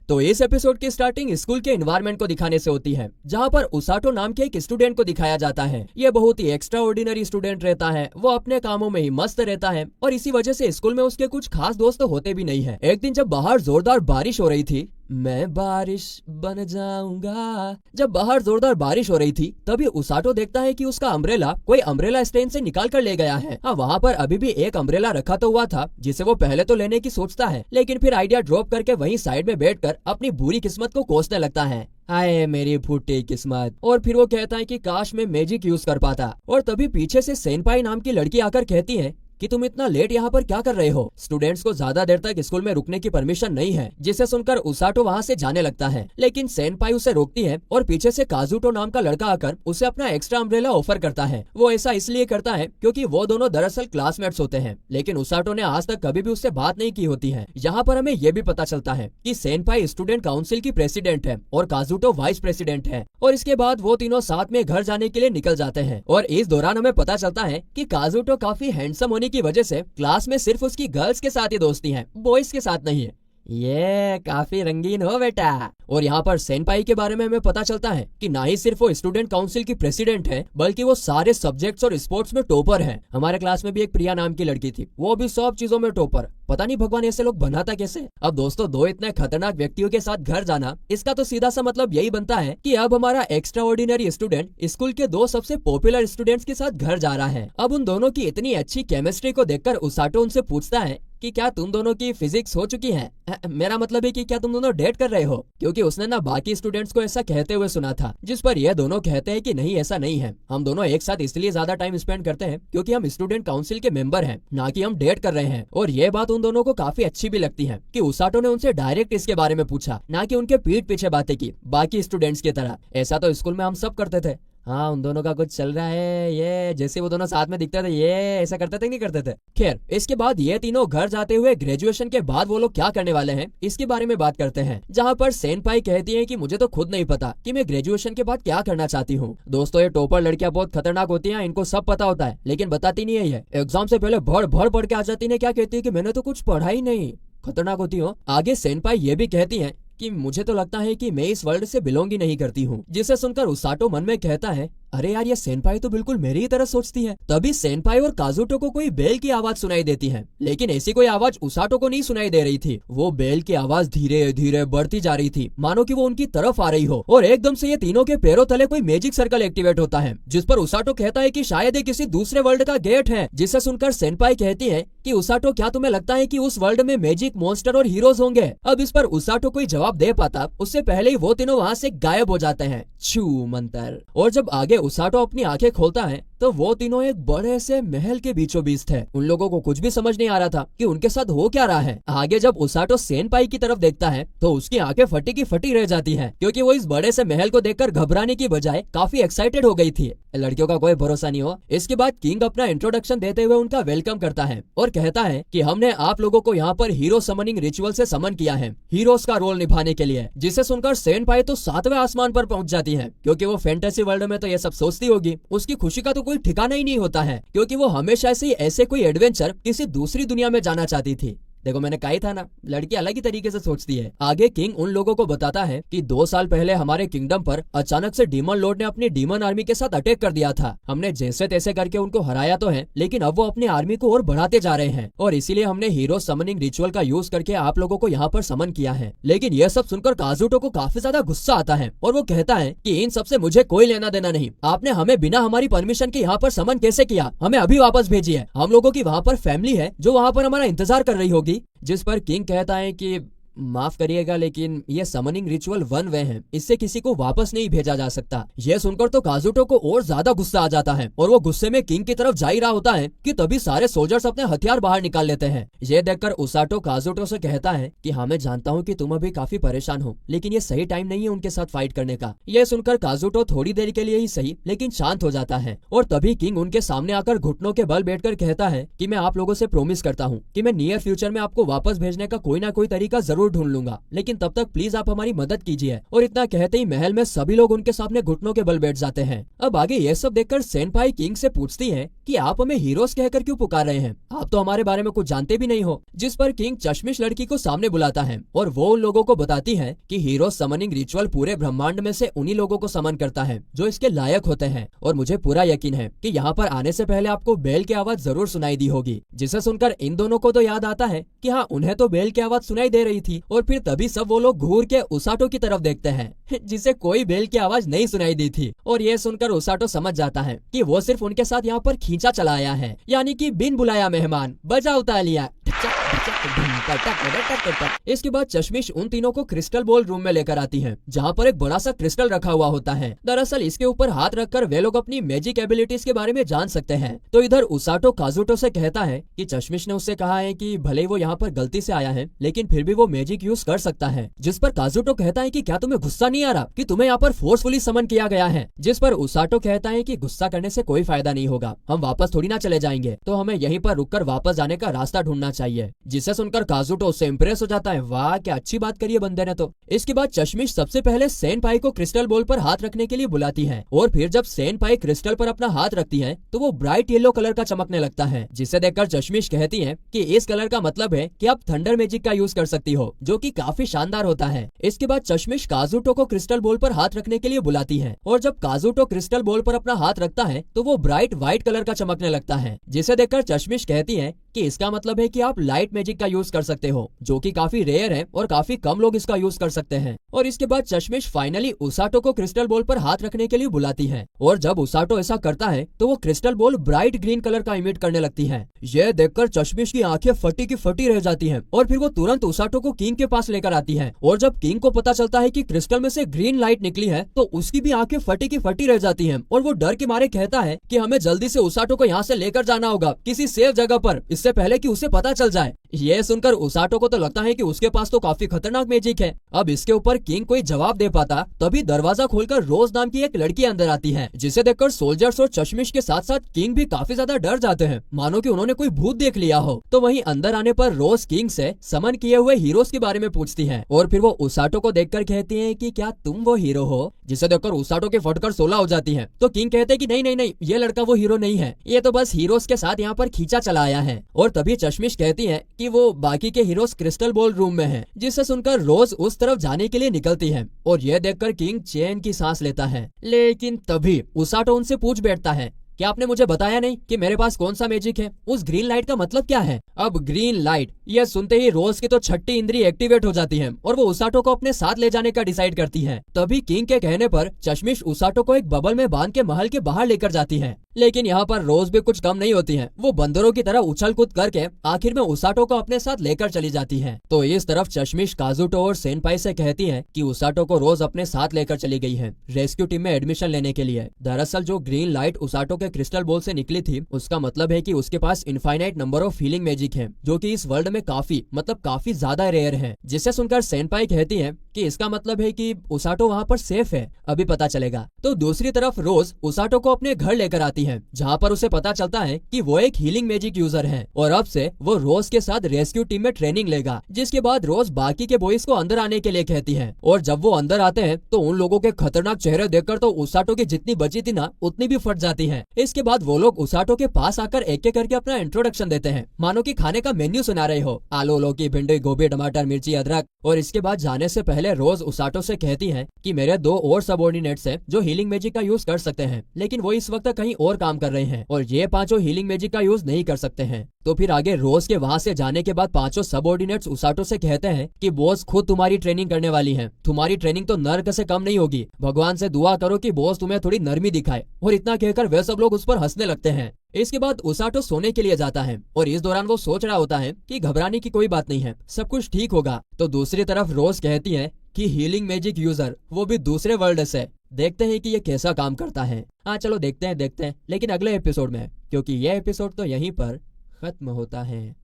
तो इस एपिसोड की स्टार्टिंग स्कूल के एनवायरनमेंट को दिखाने से होती है, जहाँ पर उसाटो नाम के एक स्टूडेंट को दिखाया जाता है। ये बहुत ही एक्स्ट्रा ऑर्डिनरी स्टूडेंट रहता है। वो अपने कामों में ही मस्त रहता है और इसी वजह से स्कूल में उसके कुछ खास दोस्त होते भी नहीं है। एक दिन जब बाहर जोरदार बारिश हो रही थी, मैं बारिश बन जाऊंगा, जब बाहर जोरदार बारिश हो रही थी तभी उसाटो देखता है कि उसका अम्ब्रेला कोई अम्ब्रेला स्टैंड से निकाल कर ले गया है। हाँ, वहाँ पर अभी भी एक अम्ब्रेला रखा तो हुआ था जिसे वो पहले तो लेने की सोचता है, लेकिन फिर आइडिया ड्रॉप करके वहीं साइड में बैठकर अपनी बुरी किस्मत को कोसने लगता है। हाय मेरी फूटी किस्मत। और फिर वो कहता है कि काश मैं मैजिक यूज कर पाता। और तभी पीछे से सेनपाई नाम की लड़की आकर कहती है कि तुम इतना लेट यहाँ पर क्या कर रहे हो? स्टूडेंट्स को ज्यादा देर तक स्कूल में रुकने की परमिशन नहीं है, जिसे सुनकर उसाटो वहाँ से जाने लगता है, लेकिन सेनपाई उसे रोकती है और पीछे से काजुटो नाम का लड़का आकर उसे अपना एक्स्ट्रा अम्ब्रेला ऑफर करता है। वो ऐसा इसलिए करता है क्योंकि वो दोनों दरअसल क्लासमेट्स होते हैं, लेकिन उसाटो ने आज तक कभी भी उससे बात नहीं की होती है। यहाँ पर हमें ये भी पता चलता है कि सेनपाई स्टूडेंट काउंसिल की प्रेसिडेंट है और काजुटो वाइस प्रेसिडेंट है। और इसके बाद वो तीनों साथ में घर जाने के लिए निकल जाते हैं और इस दौरान हमें पता चलता है कि काजुटो काफी हैंडसम होने की वजह से क्लास में सिर्फ उसकी गर्ल्स के साथ ही दोस्ती है, बॉयज के साथ नहीं है। ये काफी रंगीन हो बेटा। और यहाँ पर सेनपाई के बारे में हमें पता चलता है कि ना ही सिर्फ वो स्टूडेंट काउंसिल की प्रेसिडेंट है, बल्कि वो सारे सब्जेक्ट्स और स्पोर्ट्स में टॉपर है। हमारे क्लास में भी एक प्रिया नाम की लड़की थी, वो भी सब चीजों में टॉपर। पता नहीं भगवान ऐसे लोग बनाता कैसे। अब दोस्तों, दो इतने खतरनाक व्यक्तियों के साथ घर जाना, इसका तो सीधा सा मतलब यही बनता है कि अब हमारा एक्स्ट्रा ऑर्डिनरी स्टूडेंट स्कूल के दो सबसे पॉपुलर स्टूडेंट्स के साथ घर जा रहा है। अब उन दोनों की इतनी अच्छी केमिस्ट्री को देखकर उसाटो उनसे पूछता है कि क्या तुम दोनों की फिजिक्स हो चुकी है? मेरा मतलब है कि क्या तुम दोनों डेट कर रहे हो? क्योंकि उसने ना बाकी स्टूडेंट्स को ऐसा कहते हुए सुना था, जिस पर यह दोनों कहते हैं कि नहीं, ऐसा नहीं है। हम दोनों एक साथ इसलिए ज्यादा टाइम स्पेंड करते हैं क्योंकि हम स्टूडेंट काउंसिल के मेंबर हैं, ना कि हम डेट कर रहे हैं। और ये बात उन दोनों को काफी अच्छी भी लगती है कि उसाटो ने उनसे डायरेक्ट इसके बारे में पूछा, ना कि उनके पीठ पीछे बातें की बाकी स्टूडेंट्स की तरह। ऐसा तो स्कूल में हम सब करते थे। हाँ, उन दोनों का कुछ चल रहा है, ये जैसे वो दोनों साथ में दिखते थे, ये ऐसा करते थे नहीं करते थे। खैर, इसके बाद ये तीनों घर जाते हुए ग्रेजुएशन के बाद वो लोग क्या करने वाले हैं इसके बारे में बात करते हैं, जहाँ पर सेनपाई कहती है कि मुझे तो खुद नहीं पता कि मैं ग्रेजुएशन के बाद क्या करना चाहती हूँ। दोस्तों, ये टॉपर लड़कियां बहुत खतरनाक होती है, इनको सब पता होता है लेकिन बताती नहीं है। ये एग्जाम से पहले भड़ भड़ पढ़ के आ जाती है। क्या कहती है कि मैंने तो कुछ पढ़ा ही नहीं। खतरनाक होती हो। आगे सेनपाई ये भी कहती है कि मुझे तो लगता है कि मैं इस वर्ल्ड से बिलोंग ही नहीं करती हूँ, जिसे सुनकर उसाटो मन में कहता है, अरे यार, ये सेनपाई तो बिल्कुल मेरी ही तरह सोचती है। तभी सेनपाई और काजुटो को कोई बेल की आवाज सुनाई देती है, लेकिन ऐसी कोई आवाज उसाटो को नहीं सुनाई दे रही थी। वो बेल की आवाज धीरे धीरे बढ़ती जा रही थी, मानो कि वो उनकी तरफ आ रही हो। और एकदम से ये तीनों के पैरों तले कोई मैजिक सर्कल एक्टिवेट होता है, जिस पर उसाटो कहता है कि शायद ये किसी दूसरे वर्ल्ड का गेट है। जिसे सुनकर सेनपाई कहती है कि उसाटो, क्या तुम्हें लगता है कि उस वर्ल्ड में मैजिक, मॉन्स्टर और हीरोज होंगे? अब इस पर उसाटो कोई जवाब दे पाता उससे पहले ही वो तीनों वहाँ से गायब हो जाते हैं। छू मंतर। और जब आगे उसाटो अपनी आंखें खोलता है तो वो तीनों एक बड़े से महल के बीचों बीच थे। उन लोगों को कुछ भी समझ नहीं आ रहा था कि उनके साथ हो क्या रहा है। आगे जब उसाटो सेनपाई की तरफ देखता है तो उसकी आंखें फटी की फटी रह जाती हैं, क्योंकि वो इस बड़े से महल को देखकर घबराने की बजाय काफी एक्साइटेड हो गई थी। लड़कियों का कोई भरोसा नहीं हो। इसके बाद किंग अपना इंट्रोडक्शन देते हुए उनका वेलकम करता है और कहता है कि हमने आप लोगों को यहाँ पर हीरो समनिंग रिचुअल से समन किया है, हीरोज का रोल निभाने के लिए। जिसे सुनकर सेनपाई तो 7वें आसमान पर पहुंच जाती है, क्योंकि वो फैंटेसी वर्ल्ड में तो ये सब सोचती होगी। उसकी खुशी का तो कोई ठिकाना ही नहीं होता है, क्योंकि वो हमेशा से ऐसे कोई एडवेंचर किसी दूसरी दुनिया में जाना चाहती थी। देखो, मैंने कहा ही था ना, लड़की अलग ही तरीके से सोचती है। आगे किंग उन लोगों को बताता है कि 2 साल पहले हमारे किंगडम पर अचानक से डीमन लॉर्ड ने अपनी डीमन आर्मी के साथ अटैक कर दिया था। हमने जैसे तैसे करके उनको हराया तो है, लेकिन अब वो अपनी आर्मी को और बढ़ाते जा रहे हैं और इसीलिए हमने हीरो समनिंग रिचुअल का यूज करके आप लोगों को यहाँ पर समन किया है। लेकिन यह सब सुनकर काजुटो को काफी ज्यादा गुस्सा आता है और वो कहता है कि इन सबसे मुझे कोई लेना देना नहीं। आपने हमें बिना हमारी परमिशन के यहाँ पर समन कैसे किया? हमें अभी वापस भेजिए। हम लोगों की वहाँ पर फैमिली है जो वहाँ पर हमारा इंतजार कर रही होगी। जिस पर किंग कहता है कि माफ करिएगा, लेकिन ये समनिंग रिचुअल वन वे है, इससे किसी को वापस नहीं भेजा जा सकता। यह सुनकर तो काजुटो को और ज्यादा गुस्सा आ जाता है और वो गुस्से में किंग की तरफ जा ही रहा होता है कि तभी सारे सोल्जर्स अपने हथियार बाहर निकाल लेते हैं। यह देखकर उसाटो काजुटो से कहता है कि हाँ, मैं जानता हूँ कि तुम अभी काफी परेशान हो, लेकिन ये सही टाइम नहीं है उनके साथ फाइट करने का। यह सुनकर काजुटो थोड़ी देर के लिए ही सही लेकिन शांत हो जाता है और तभी किंग उनके सामने आकर घुटनों के बल बैठकर कहता है कि मैं आप लोगों से प्रॉमिस करता हूँ कि मैं नियर फ्यूचर में आपको वापस भेजने का कोई ना कोई तरीका जरूर जरूर ढूंढ लूंगा, लेकिन तब तक प्लीज आप हमारी मदद कीजिए। और इतना कहते ही महल में सभी लोग उनके सामने घुटनों के बल बैठ जाते हैं। अब आगे ये सब देखकर सेनपाई किंग से पूछती है कि आप हमें हीरोज कहकर क्यों पुकार रहे हैं, आप तो हमारे बारे में कुछ जानते भी नहीं हो। जिस पर किंग चश्मिश लड़की को सामने बुलाता है और वो उन लोगों को बताती है कि हीरो समनिंग रिचुअल पूरे ब्रह्मांड में से उन्हीं लोगों को समन करता है जो इसके लायक होते हैं। और मुझे पूरा यकीन है कि यहाँ पर आने से पहले आपको बेल की आवाज जरूर सुनाई दी होगी, जिसे सुनकर इन दोनों को तो याद आता है कि हाँ, उन्हें तो बेल की आवाज सुनाई दे रही थी। और फिर तभी सब वो लोग घूर के उसाटो की तरफ देखते हैं जिसे कोई बेल की आवाज नहीं सुनाई दी थी। और ये सुनकर उसाटो समझ जाता है कि वो सिर्फ उनके साथ यहाँ पर खींचा चला आया है, यानी कि बिन बुलाया मेहमान, बजाओ तालियां। इसके बाद चश्मिश उन तीनों को क्रिस्टल बॉल रूम में लेकर आती है, जहाँ पर एक बड़ा सा क्रिस्टल रखा हुआ होता है। दरअसल इसके ऊपर हाथ रखकर वे लोग अपनी मैजिक एबिलिटीज के बारे में जान सकते हैं। तो इधर उसाटो काजुटो से कहता है कि चश्मिश ने उससे कहा है कि भले ही वो यहाँ पर गलती से आया है, लेकिन फिर भी वो मैजिक यूज कर सकता है। जिस पर काजुटो कहता है कि क्या तुम्हें गुस्सा नहीं आ रहा कि तुम्हें यहाँ पर फोर्सफुली समन किया गया है। जिस पर उसाटो कहता है कि गुस्सा करने से कोई फायदा नहीं होगा, हम वापस थोड़ी ना चले जाएंगे, तो हमें यहीं पर रुककर वापस जाने का रास्ता ढूंढना चाहिए। जिसे सुनकर काजुटो उससे इम्प्रेस हो जाता है, वाह क्या अच्छी बात करी है बंदे ने तो। इसके बाद चश्मिश सबसे पहले सेनपाई को क्रिस्टल बॉल पर हाथ रखने के लिए बुलाती है, और फिर जब सेनपाई क्रिस्टल पर अपना हाथ रखती है तो वो ब्राइट येलो कलर का चमकने लगता है। जिसे देखकर चश्मिश कहती है कि इस कलर का मतलब है कि आप थंडर मैजिक का यूज कर सकती हो, जो कि काफी शानदार होता है। इसके बाद चश्मिश काजुटो को क्रिस्टल बॉल पर हाथ रखने के लिए बुलाती है, और जब काजुटो क्रिस्टल बॉल पर अपना हाथ रखता है तो वो ब्राइट व्हाइट कलर का चमकने लगता है। जिसे देखकर चश्मिश कहती है कि इसका मतलब है कि आप लाइट मैजिक का यूज कर सकते हो, जो कि काफी रेयर है और काफी कम लोग इसका यूज कर सकते हैं। और इसके बाद चश्मिश फाइनली उसाटो को क्रिस्टल बॉल पर हाथ रखने के लिए बुलाती है, और जब उसाटो ऐसा करता है तो वो crystal ball bright green colour का इमिट करने लगती है। यह देखकर चश्मिश की आंखें फटी की फटी रह जाती हैं, और फिर वो तुरंत उसाटो को किंग के पास लेकर आती है। और जब किंग को पता चलता है कि क्रिस्टल में से ग्रीन लाइट निकली है तो उसकी भी आंखें फटी की फटी रह जाती हैं, और वो डर के मारे कहता है कि हमें जल्दी से उसाटो को यहाँ से लेकर जाना होगा किसी सेफ जगह पर, इससे पहले कि उसे पता चल जाए। ये सुनकर उसाटो को तो लगता है कि उसके पास तो काफी खतरनाक मैजिक है। अब इसके ऊपर किंग कोई जवाब दे पाता, तभी दरवाजा खोलकर रोज नाम की एक लड़की अंदर आती है, जिसे देखकर सोल्जर्स और चश्मिश के साथ साथ किंग भी काफी ज्यादा डर जाते हैं, मानो कि उन्होंने कोई भूत देख लिया हो। तो वहीं अंदर आने पर रोज किंग से समन किए हुए हीरोज के बारे में पूछती है, और फिर वो उसाटो को देखकर कहती है कि क्या तुम वो हीरो हो, जिसे देखकर उसाटो के फटकर 16 हो जाती है। तो किंग कहते हैं कि नहीं नहीं नहीं, ये लड़का वो हीरो नहीं है, ये तो बस हीरोज के साथ यहाँ पर खींचा चला आया है। और तभी चश्मिश कहती है कि वो बाकी के हीरोज क्रिस्टल बॉल रूम में हैं, जिसे सुनकर रोज उस तरफ जाने के लिए निकलती है। और यह देखकर किंग चैन की सांस लेता है, लेकिन तभी उसाटो उनसे पूछ बैठता है, क्या आपने मुझे बताया नहीं कि मेरे पास कौन सा मैजिक है, उस ग्रीन लाइट का मतलब क्या है। अब ग्रीन लाइट यह सुनते ही रोज की तो छठी इंद्री एक्टिवेट हो जाती है, और वो उसाटो को अपने साथ ले जाने का डिसाइड करती है। तभी किंग के कहने पर चश्मिश उसाटो को एक बबल में बांध के महल के बाहर लेकर जाती है। लेकिन यहाँ पर रोज भी कुछ कम नहीं होती है, वो बंदरों की तरह उछल कूद करके आखिर में उसाटो को अपने साथ लेकर चली जाती है। तो इस तरफ चश्मिश काजुटो और सेनपाई से कहती है कि उसाटो को रोज अपने साथ लेकर चली गई है रेस्क्यू टीम में एडमिशन लेने के लिए। दरअसल जो ग्रीन लाइट उसाटो के क्रिस्टल बॉल से निकली थी, उसका मतलब है कि उसके पास infinite number of healing magic है, जो कि इस वर्ल्ड में काफी ज्यादा रेयर है। जिसे सुनकर सेनपाई कहती है कि इसका मतलब है कि उसाटो वहाँ पर सेफ है, अभी पता चलेगा। तो दूसरी तरफ रोज उसाटो को अपने घर लेकर आती है, जहाँ पर उसे पता चलता है कि वो एक हीलिंग मैजिक यूजर है, और अब से वो रोज के साथ रेस्क्यू टीम में ट्रेनिंग लेगा। जिसके बाद रोज बाकी के बॉयज को अंदर आने के लिए कहती है, और जब वो अंदर आते हैं तो उन लोगों के खतरनाक चेहरे देखकर तो उसाटो की जितनी बची थी ना, उतनी भी फट जाती है। इसके बाद वो लोग उसाटो के पास आकर एक एक करके अपना इंट्रोडक्शन देते हैं, मानो कि खाने का मेन्यू सुना रहे हो, आलू लौकी भिंडी गोभी टमाटर मिर्ची अदरक। और इसके बाद जाने से पहले रोज उसाटो से कहती है कि मेरे 2 और सबऑर्डिनेट्स हैं जो हीलिंग मैजिक का यूज कर सकते हैं, लेकिन वो इस वक्त कहीं और काम कर रहे हैं, और ये 5 हीलिंग मैजिक का यूज नहीं कर सकते हैं। तो फिर आगे रोज के वहाँ से जाने के बाद 5 सबऑर्डिनेट्स उसाटो से कहते हैं कि बॉस खुद तुम्हारी ट्रेनिंग करने वाली है, तुम्हारी ट्रेनिंग तो नर्क से कम नहीं होगी, भगवान से दुआ करो कि बॉस तुम्हें थोड़ी नरमी दिखाए। और इतना कहकर वे सब लोग उस पर हंसने लगते हैं। इसके बाद उसाटो सोने के लिए जाता है, और इस दौरान वो सोच रहा होता है कि घबराने की कोई बात नहीं है, सब कुछ ठीक होगा। तो दूसरी तरफ रोज कहती है कि हीलिंग मैजिक यूजर, वो भी दूसरे वर्ल्ड से। देखते हैं कि ये कैसा काम करता है। हाँ चलो देखते हैं, लेकिन अगले एपिसोड में, क्योंकि ये एपिसोड तो यहीं पर खत्म होता है।